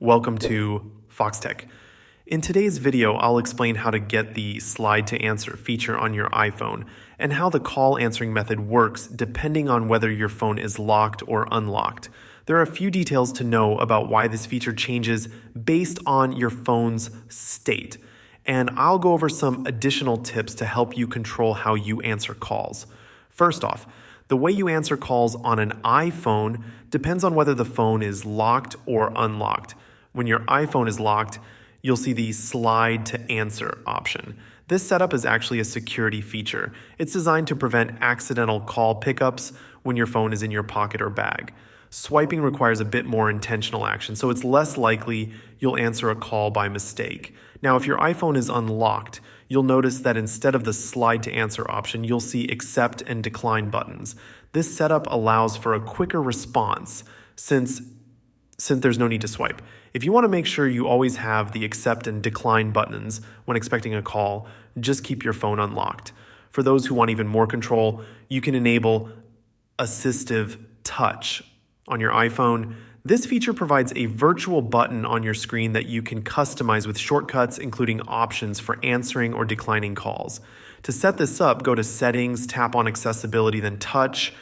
Welcome to Foxtecc. In today's video, I'll explain how to get the slide to answer feature on your iPhone and how the call answering method works depending on whether your phone is locked or unlocked. There are a few details to know about why this feature changes based on your phone's state. And I'll go over some additional tips to help you control how you answer calls. First off, the way you answer calls on an iPhone depends on whether the phone is locked or unlocked. When your iPhone is locked, you'll see the slide to answer option. This setup is actually a security feature. It's designed to prevent accidental call pickups when your phone is in your pocket or bag. Swiping requires a bit more intentional action, so it's less likely you'll answer a call by mistake. Now, if your iPhone is unlocked, you'll notice that instead of the slide to answer option, you'll see accept and decline buttons. This setup allows for a quicker response since there's no need to swipe. If you want to make sure you always have the accept and decline buttons when expecting a call, just keep your phone unlocked. For those who want even more control, you can enable Assistive Touch on your iPhone. This feature provides a virtual button on your screen that you can customize with shortcuts, including options for answering or declining calls. To set this up, go to Settings, tap on Accessibility, then Touch,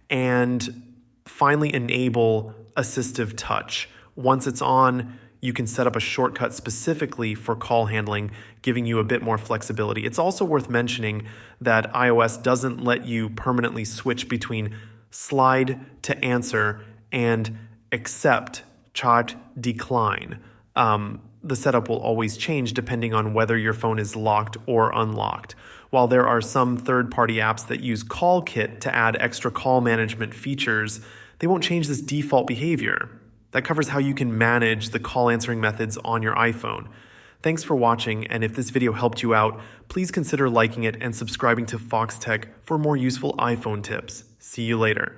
and finally enable Assistive Touch. Once it's on, you can set up a shortcut specifically for call handling, giving you a bit more flexibility. It's also worth mentioning that iOS doesn't let you permanently switch between slide to answer and accept, chat, decline. The setup will always change depending on whether your phone is locked or unlocked. While there are some third-party apps that use CallKit to add extra call management features, they won't change this default behavior. That covers how you can manage the call answering methods on your iPhone. Thanks for watching, and if this video helped you out, please consider liking it and subscribing to Foxtecc for more useful iPhone tips. See you later.